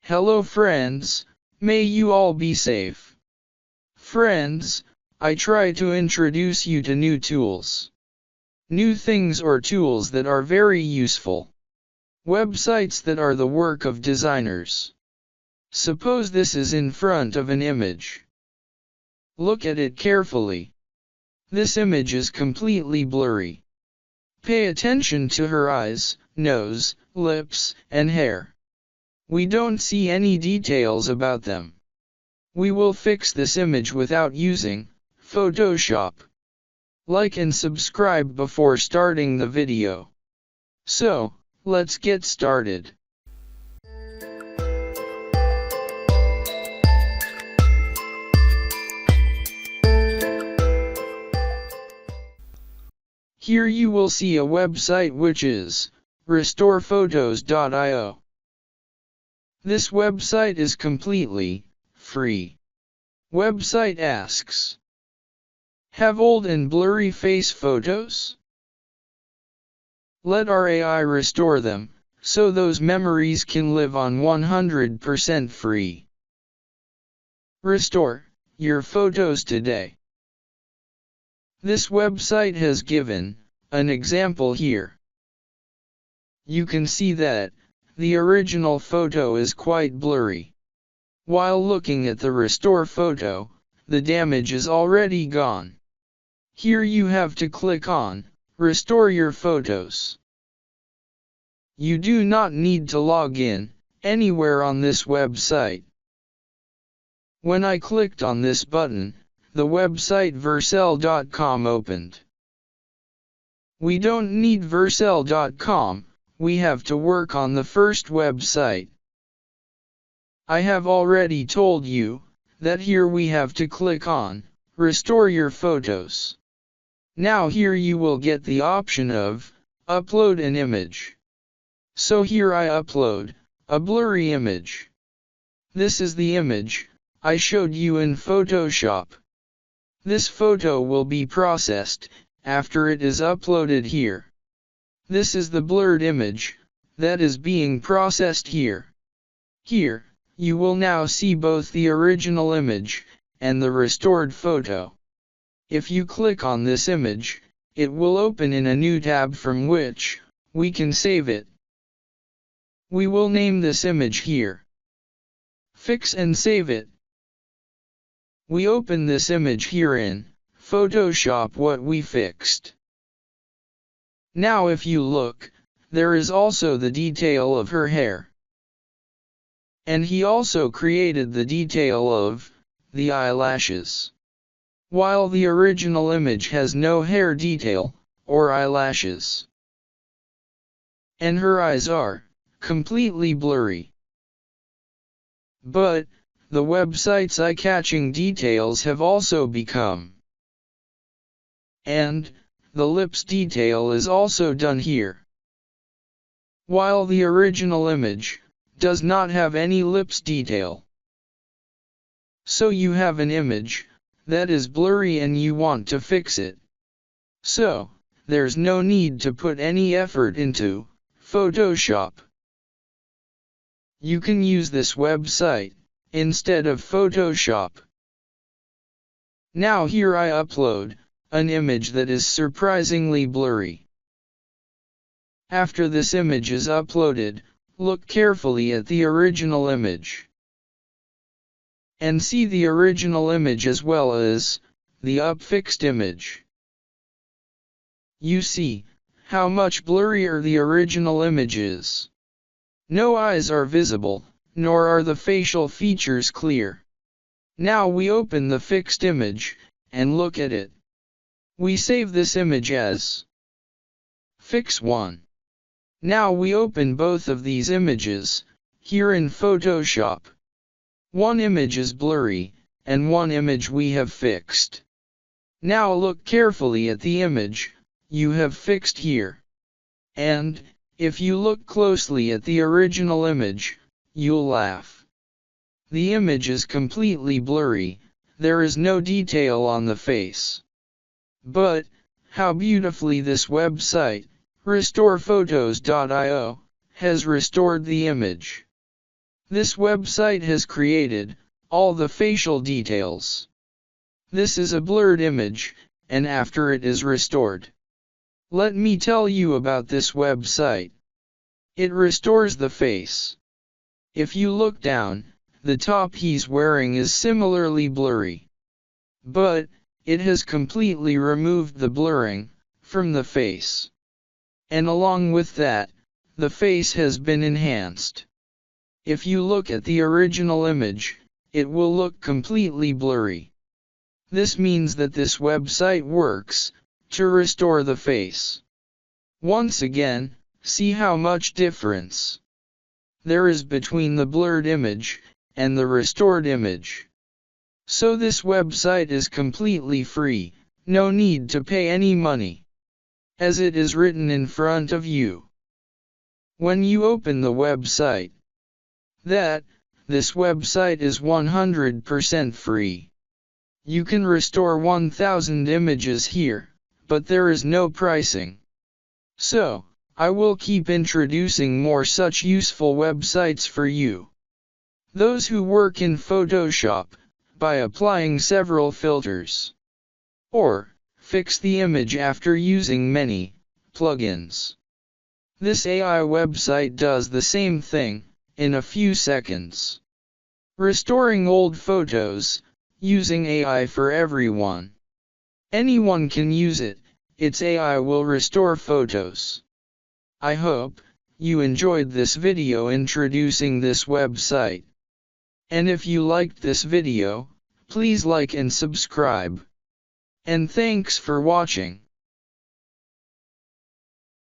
Hello friends, may you all be safe. Friends, I try to introduce you to new tools. New things or tools that are very useful. Websites that are the work of designers. Suppose this is in front of an image. Look at it carefully. This image is completely blurry. Pay attention to her eyes, nose, lips, and hair. We don't see any details about them. We will fix this image without using Photoshop. Like and subscribe before starting the video. So, let's get started. Here you will see a website which is restorephotos.io. This website is completely free. Website asks, have old and blurry face photos? Let our AI restore them, so those memories can live on 100% free. Restore your photos today. This website has given an example here. You can see that the original photo is quite blurry. While looking at the restore photo, the damage is already gone. Here you have to click on Restore your photos. You do not need to log in anywhere on this website. When I clicked on this button, the website vercel.com opened. We don't need vercel.com, we have to work on the first website. I have already told you that here we have to click on Restore your photos. Now here you will get the option of Upload an image. So here I upload a blurry image. This is the image I showed you in Photoshop. This photo will be processed after it is uploaded here. This is the blurred image that is being processed here. Here, you will now see both the original image and the restored photo. If you click on this image, it will open in a new tab from which we can save it. We will name this image here. Fix and save it. We open this image here in Photoshop what we fixed. Now if you look, there is also the detail of her hair. And he also created the detail of the eyelashes. While the original image has no hair detail or eyelashes. And her eyes are completely blurry. But the website's eye-catching details have also become. And the lips detail is also done here. While the original image does not have any lips detail. So you have an image that is blurry and you want to fix it. So, there's no need to put any effort into Photoshop. You can use this website instead of Photoshop. Now here I upload an image that is surprisingly blurry. After this image is uploaded, look carefully at the original image. And see the original image as well as the upfixed image. You see how much blurrier the original image is. No eyes are visible, nor are the facial features clear. Now we open the fixed image and look at it. We save this image as Fix 1. Now we open both of these images here in Photoshop. One image is blurry, and one image we have fixed. Now look carefully at the image you have fixed here. And, if you look closely at the original image, you'll laugh. The image is completely blurry, there is no detail on the face. But, how beautifully this website, restorephotos.io, has restored the image. This website has created all the facial details. This is a blurred image, and after it is restored. Let me tell you about this website. It restores the face. If you look down, the top he's wearing is similarly blurry. But it has completely removed the blurring from the face. And along with that, the face has been enhanced. If you look at the original image, it will look completely blurry. This means that this website works to restore the face. Once again, see how much difference there is between the blurred image and the restored image. So this website is completely free, no need to pay any money, as it is written in front of you. When you open the website, this website is 100% free. You can restore 1000 images here, but there is no pricing. So, I will keep introducing more such useful websites for you. Those who work in Photoshop, by applying several filters, or fix the image after using many plugins. This AI website does the same thing, in a few seconds. Restoring old photos, using AI for everyone. Anyone can use it, its AI will restore photos. I hope you enjoyed this video introducing this website. And if you liked this video, please like and subscribe. And thanks for watching.